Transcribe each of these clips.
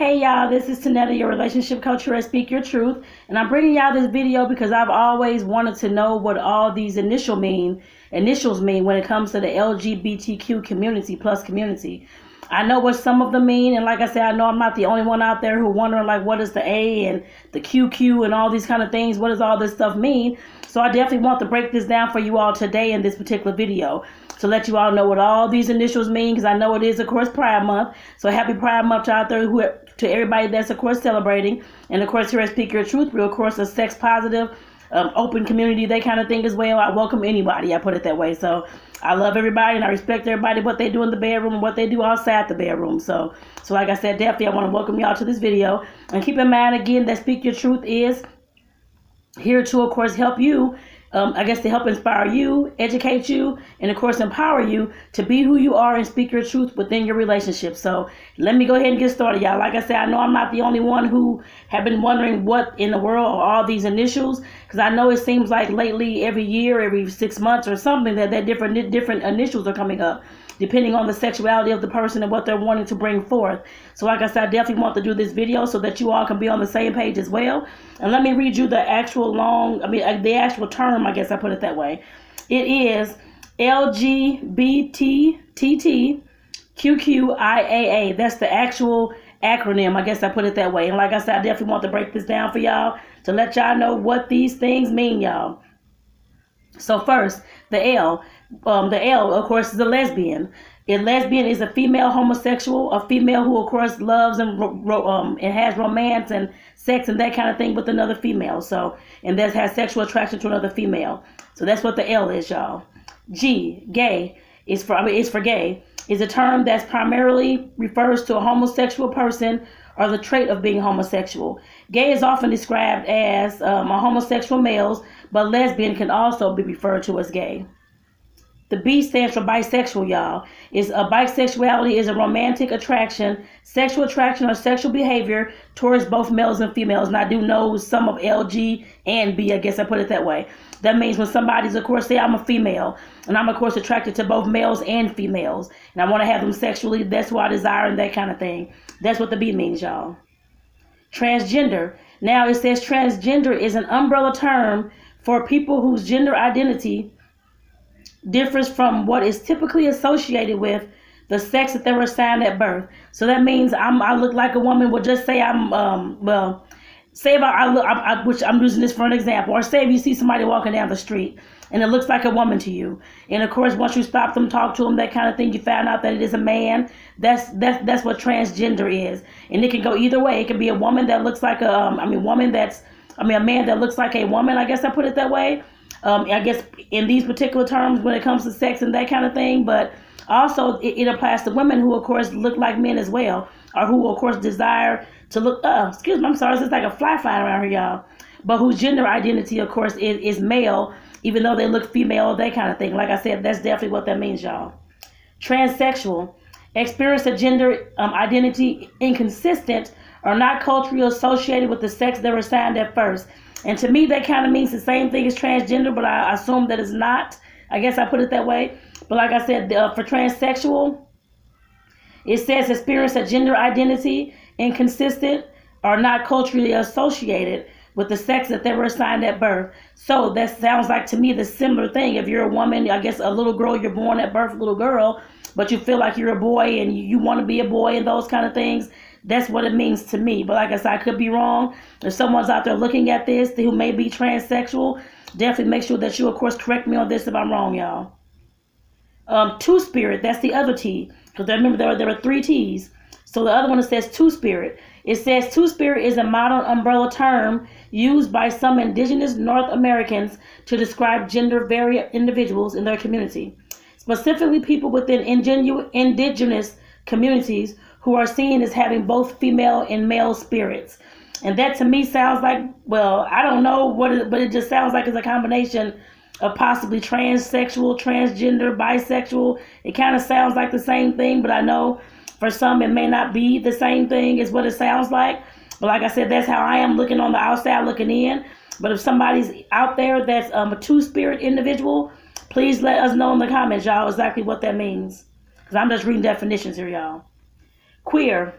Hey y'all, this is Tonetta, your relationship coach here at Speak Your Truth, and I'm bringing y'all this video because I've always wanted to know what all these initials mean when it comes to the LGBTQ community. I know what some of them mean, and like I said, I know I'm not the only one out there who wondering like what is the A and the QQ and all these kind of things. What does all this stuff mean? So I definitely want to break this down for you all today in this particular video to let you all know what all these initials mean, because I know it is, of course, Pride Month. So happy Pride Month out there to everybody that's, of course, celebrating. And, of course, here at Speak Your Truth, we're, of course, a sex-positive, open community, that kind of thing as well. I welcome anybody, I put it that way. So I love everybody and I respect everybody, what they do in the bedroom and what they do outside the bedroom. So like I said, definitely I want to welcome y'all to this video. And keep in mind, again, that Speak Your Truth is here to, of course, help you, to help inspire you, educate you, and, of course, empower you to be who you are and speak your truth within your relationship. So let me go ahead and get started, y'all. Like I said, I know I'm not the only one who have been wondering what in the world are all these initials, because I know it seems like lately every year, every 6 months or something, that different initials are coming up, depending on the sexuality of the person and what they're wanting to bring forth. So like I said, I definitely want to do this video so that you all can be on the same page as well. And let me read you the actual the actual term, I guess I put it that way. It is LGBTQQIAA. That's the actual acronym, I guess I put it that way. And like I said, I definitely want to break this down for y'all to let y'all know what these things mean, y'all. So first, the L, of course, is a lesbian. A lesbian is a female homosexual, a female who, of course, loves and has romance and sex and that kind of thing with another female. So, and that has sexual attraction to another female. So that's what the L is, y'all. G, gay, is for gay, is a term that primarily refers to a homosexual person or the trait of being homosexual. Gay is often described as a homosexual males, but lesbian can also be referred to as gay. The B stands for bisexual, y'all. Bisexuality is a romantic attraction, sexual attraction, or sexual behavior towards both males and females. And I do know some of LG and B, I guess I put it that way. That means when somebody's, of course, say I'm a female, and I'm, of course, attracted to both males and females, and I want to have them sexually, that's what I desire and that kind of thing. That's what the B means, y'all. Transgender. Now it says transgender is an umbrella term for people whose gender identity differs from what is typically associated with the sex that they were assigned at birth. So that means I look like a woman. Well, just say say if which I'm using this for an example, or say if you see somebody walking down the street and it looks like a woman to you, and of course once you stop them, talk to them, that kind of thing, you find out that it is a man. That's what transgender is, and it can go either way. It can be a woman that looks like a man that looks like a woman. I guess I put it that way. I guess in these particular terms when it comes to sex and that kind of thing, but also it applies to women who, of course, look like men as well, or who, of course, desire to look, excuse me, I'm sorry, it's like a fly flying around here, y'all, but whose gender identity, of course, is male, even though they look female, that kind of thing. Like I said, that's definitely what that means, y'all. Transsexual, experience a gender identity inconsistent or not culturally associated with the sex they were assigned at first. And to me, that kind of means the same thing as transgender, but I assume that it's not. I guess I put it that way. But like I said, for transsexual, it says experience a gender identity inconsistent or not culturally associated with the sex that they were assigned at birth. So that sounds like to me the similar thing. If you're a woman, I guess a little girl, you're born at birth, a little girl, but you feel like you're a boy and you want to be a boy and those kind of things. That's what it means to me. But like I said, I could be wrong. If someone's out there looking at this who may be transsexual, definitely make sure that you, of course, correct me on this if I'm wrong, y'all. Two-spirit, that's the other T. Because remember, there are 3 T's. So the other one, it says two-spirit. It says two-spirit is a modern umbrella term used by some indigenous North Americans to describe gender-variant individuals in their community. Specifically, people within indigenous communities who are seen as having both female and male spirits. And that to me sounds like, well, I don't know but it just sounds like it's a combination of possibly transsexual, transgender, bisexual. It kind of sounds like the same thing, but I know for some it may not be the same thing as what it sounds like. But like I said, that's how I am looking on the outside looking in. But if somebody's out there that's a two-spirit individual, please let us know in the comments, y'all, exactly what that means. Because I'm just reading definitions here, y'all. Queer.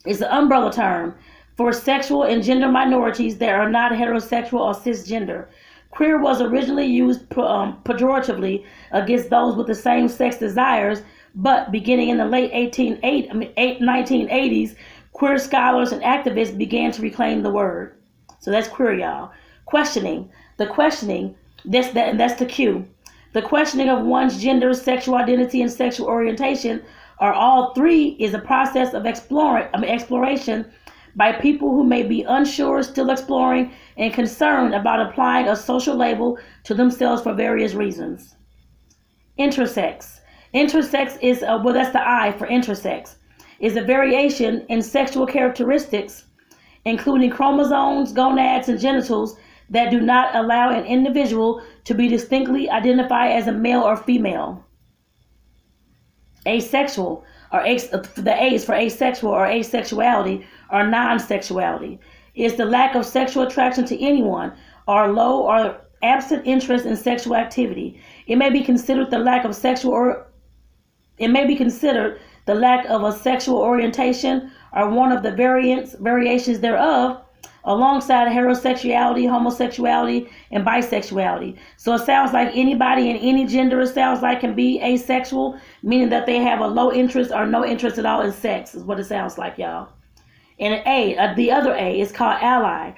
It's an umbrella term for sexual and gender minorities that are not heterosexual or cisgender. Queer was originally used pejoratively against those with the same sex desires, but beginning in the late 1980s, queer scholars and activists began to reclaim the word. So that's queer, y'all. Questioning. The questioning, that's the Q. The questioning of one's gender, sexual identity, and sexual orientation, or all three, is a process of exploration by people who may be unsure, still exploring, and concerned about applying a social label to themselves for various reasons. Intersex. Intersex is, that's the I for intersex, is a variation in sexual characteristics, including chromosomes, gonads, and genitals that do not allow an individual to be distinctly identified as a male or female. Asexual, or the A is for asexual or asexuality or non-sexuality, is the lack of sexual attraction to anyone or low or absent interest in sexual activity. It may be considered the lack of a sexual orientation or one of the variations thereof, alongside heterosexuality, homosexuality, and bisexuality. So it sounds like anybody in any gender, it sounds like, can be asexual, meaning that they have a low interest or no interest at all in sex, is what it sounds like, y'all. And the other A is called ally.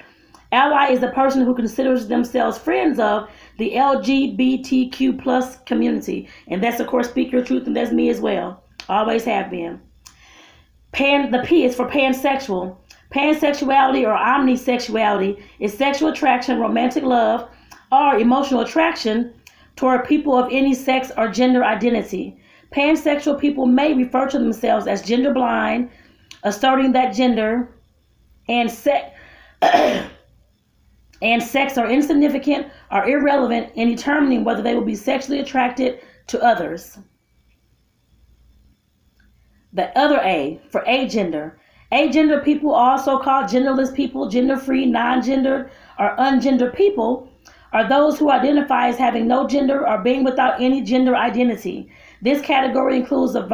Ally is the person who considers themselves friends of the LGBTQ plus community. And that's, of course, Speak Your Truth, and that's me as well. Always have been. The P is for pansexual. Pansexuality or omnisexuality is sexual attraction, romantic love, or emotional attraction toward people of any sex or gender identity. Pansexual people may refer to themselves as gender blind, asserting that gender and sex are insignificant or irrelevant in determining whether they will be sexually attracted to others. The other A for agender. Agender people, also called genderless people, gender-free, non-gendered, or ungendered people, are those who identify as having no gender or being without any gender identity. This category includes a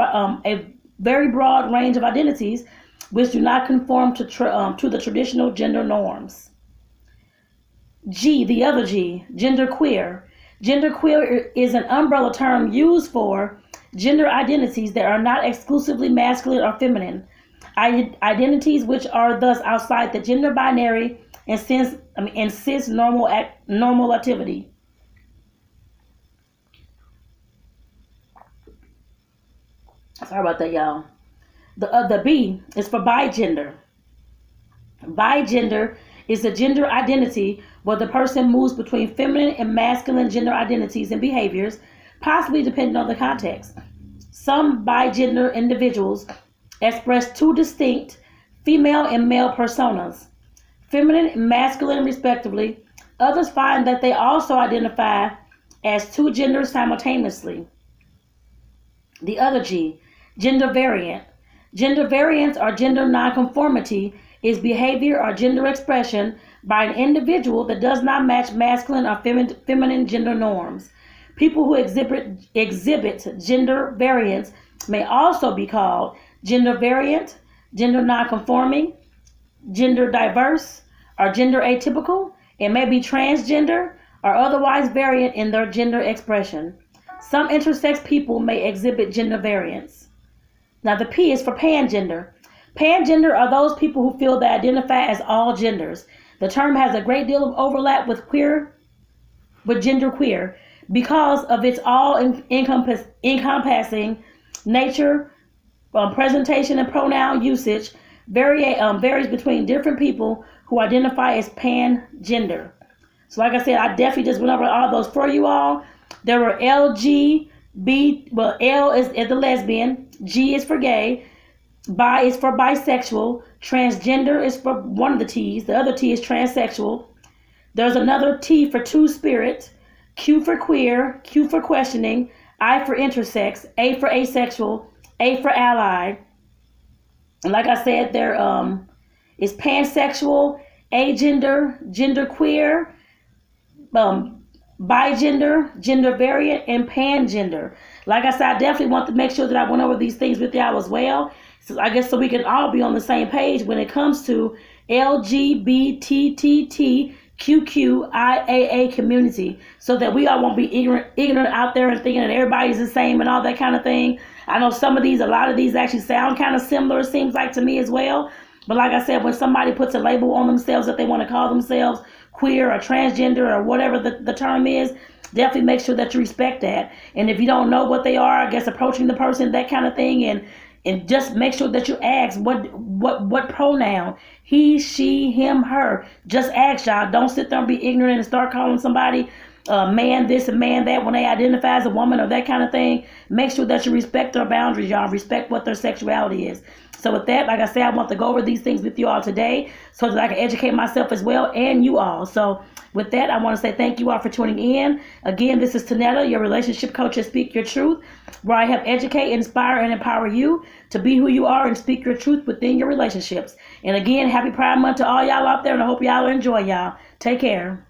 very broad range of identities which do not conform to the traditional gender norms. G, the other G, genderqueer. Genderqueer is an umbrella term used for gender identities that are not exclusively masculine or feminine. Identities which are thus outside the gender binary and cis normal activity. Sorry about that, y'all. The B is for bigender. Bigender is a gender identity where the person moves between feminine and masculine gender identities and behaviors, possibly depending on the context. Some bigender individuals express two distinct female and male personas, feminine and masculine respectively. Others find that they also identify as two genders simultaneously. The other G, gender variant. Gender variance or gender nonconformity is behavior or gender expression by an individual that does not match masculine or feminine gender norms. People who exhibit gender variance may also be called gender variant, gender nonconforming, gender diverse, or gender atypical. It may be transgender or otherwise variant in their gender expression. Some intersex people may exhibit gender variance. Now the P is for pangender. Pangender are those people who feel they identify as all genders. The term has a great deal of overlap with genderqueer because of its all-encompassing nature, presentation, and pronoun usage varies between different people who identify as pangender. So like I said, I definitely just went over all those for you all. There were L is the lesbian, G is for gay, bi is for bisexual, transgender is for one of the T's, the other T is transsexual. There's another T for two-spirit, Q for queer, Q for questioning, I for intersex, A for asexual, A for ally. And like I said, there is pansexual, agender, genderqueer, bigender, gender variant, and pangender. Like I said, I definitely want to make sure that I went over these things with y'all as well. So I guess so we can all be on the same page when it comes to LGBTQIAA community, so that we all won't be ignorant out there and thinking that everybody's the same and all that kind of thing. I know a lot of these actually sound kind of similar, it seems like to me as well. But like I said, when somebody puts a label on themselves that they want to call themselves queer or transgender or whatever the term is, definitely make sure that you respect that. And if you don't know what they are, I guess approaching the person, that kind of thing, and just make sure that you ask what pronoun, he, she, him, her. Just ask, y'all. Don't sit there and be ignorant and start calling somebody man this and man that when they identify as a woman or that kind of thing. Make sure that you respect their boundaries, y'all. Respect what their sexuality is. So with that, like I said, I want to go over these things with you all today so that I can educate myself as well and you all. So with that, I want to say thank you all for tuning in. Again, this is Tonetta, your relationship coach at Speak Your Truth, where I help educate, inspire, and empower you to be who you are and speak your truth within your relationships. And again, happy Pride Month to all y'all out there, and I hope y'all enjoy, y'all. Take care.